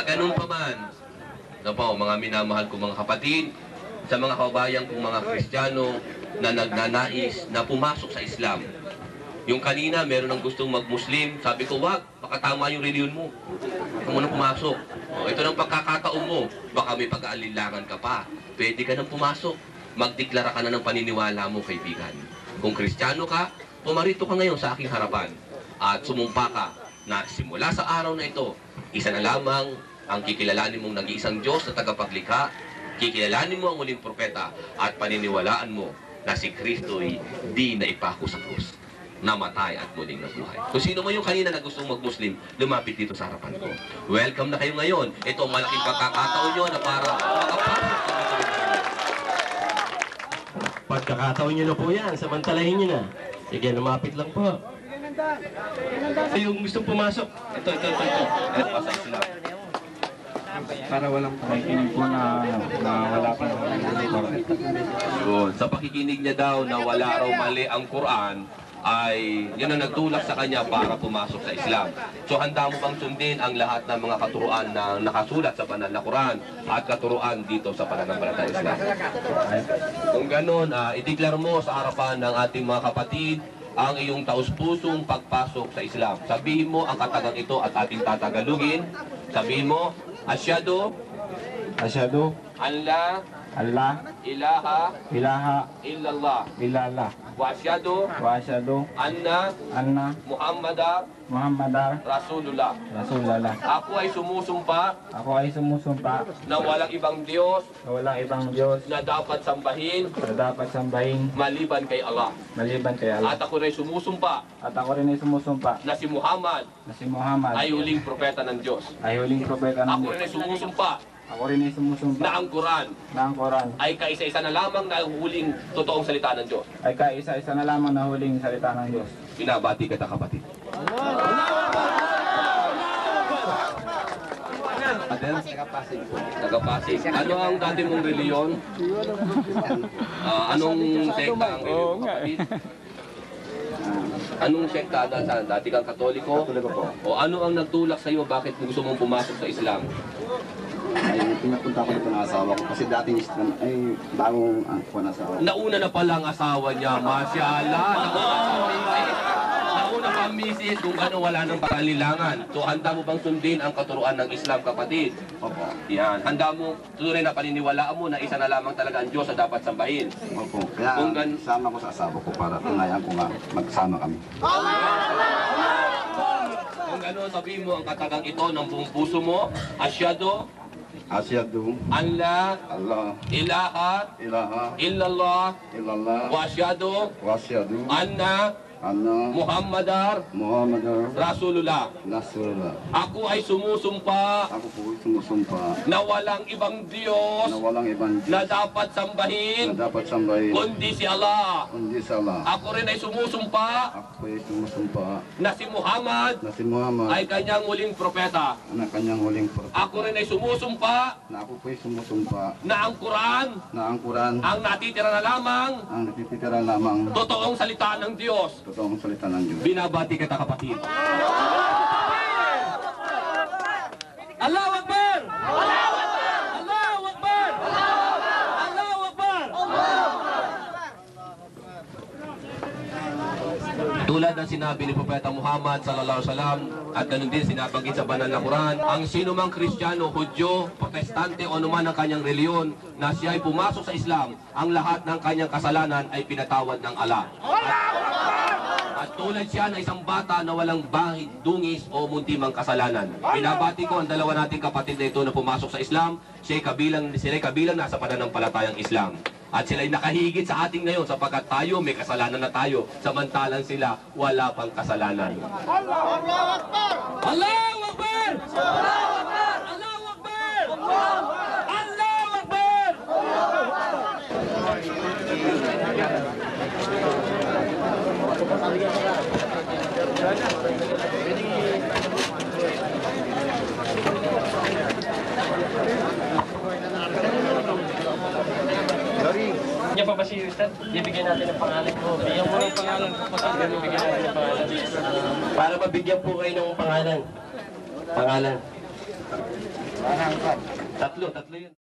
ganun pa man, ano po, mga minamahal kong mga kapatid, sa mga kababayan kong mga Kristiyano na nagnanais na pumasok sa Islam. Yung kanina, meron ng gustong mag-Muslim, sabi ko, wag, baka tama yung reliyon mo. Huwag mo nang pumasok. O, ito ng pagkakataon mo, baka may pag-aalilangan ka pa. Pwede ka nang pumasok. Magdeklara ka na ng paniniwala mo, kaibigan. Kung Kristiyano ka, pumarito ka ngayon sa aking harapan at sumumpa ka na simula sa araw na ito, isa na lamang ang kikilalanin mong nag-iisang Diyos na tagapaglikha, kikilalanin mo ang muling propeta at paniniwalaan mo na si Kristo'y di naipako sa krus, namatay at muling nabuhay. Kung sino mo yung kanina na gustong mag-Muslim, lumapit dito sa harapan ko. Welcome na kayo ngayon. Ito ang malaking pagkakataon nyo na para makapasok kami sa reliyon. Pagkakataon nyo na po yan, samantalahin nyo na. Sige, lumapit lang po. Yung gustong pumasok. Ito. Pasok sila. Para walang pakikinig po na wala pa naman Yun. Sa pakikinig niya daw na wala raw mali ang Quran, ay yun ang nagtulak sa kanya para pumasok sa Islam. So handa mo bang sundin ang lahat ng mga katuruan na nakasulat sa banal na Quran at katuruan dito sa pananampalatayang Islam? Kung ganun, ideklar mo sa harapan ng ating mga kapatid ang iyong taus-pusong pagpasok sa Islam. Sabihin mo ang katagang ito at ating tatagalugin. Sabihin mo, Asyhadu an la ilaha illallah wa asyhadu anna Muhammadar Rasulullah. Ako ay sumusumpa na walang ibang Diyos na dapat sambahin maliban kay Allah. At ako rin sumusumpa na si Muhammad ay huling propeta ng Diyos. Ako rin ay sumusumpa na ang Quran ay kaisa-isa na lamang na huling totoong salita ng Diyos. Binabati kita, kapatid. Tagapasig. Ano ang dati mong reliyon? Anong sekta ang reliyon mo, kapatid? Anong sekta? Dati kang Katoliko? O ano ang nagtulak sa iyo? Bakit gusto mong pumasok sa Islam? ay pinapunta ko dito ng asawa ko kasi dating ay bagong ako na asawa. Nauna na pala ang asawa niya, masyaallah. Nauna pa ang misis kung ano wala nang pangalilangan. So handa mo bang sundin ang katuruan ng Islam, kapatid? Opo. Yan, handa mo tunay na paniniwalaan mo na isa na lamang talaga ang Diyos na dapat sambahin. Opo. Kaya sama ko sa asawa ko para tunayan ko nga magsama kami. Kung gano'n, sabihin mo ang katagang ito ng buong puso mo, Asyhadu an la ilaha illallah wa asyhadu anna Muhammadar Rasulullah. Ako ay sumusumpa na walang ibang Diyos na dapat sambahin kundi si Allah. Ako rin ay sumusumpa na si Muhammad ay kanyang huling propeta. Ako rin ay sumusumpa na ang Quran ang natitira na lamang totoong salita ng Diyos. Binabati kita, kapatid. Allahu Akbar! Allahu Akbar! Allahu Akbar! Allahu Akbar! Tulad ng sinabi ni Propeta Muhammad sallallahu alaihi wasallam at ganun din sinabanggit sa banal na Quran, ang sino mang Kristiyano, Hudyo, Protestante o anuman ang kanyang reliyon na siya ay pumasok sa Islam, ang lahat ng kanyang kasalanan ay pinatawad ng Allah. At tulad siya ng isang bata na walang bahid, dungis o muntimang kasalanan. Binabati ko ang dalawa nating kapatid na ito na pumasok sa Islam. Sila'y kabilang nasa pananampalatayang Islam. At sila'y nakahigit sa ating ngayon sapagkat tayo may kasalanan na tayo, samantalang sila wala pang kasalanan. Allahu Akbar! Allahu Akbar! Allahu Akbar! Allahu Akbar! Allahu Akbar! Niya pa ba si Ustad? Bibigyan natin ng pangalan ko. Bigyan mo ng pangalan ko. Bibigyan natin ng pangalan. Para mabigyan po kayo ng pangalan. Tatlo yun.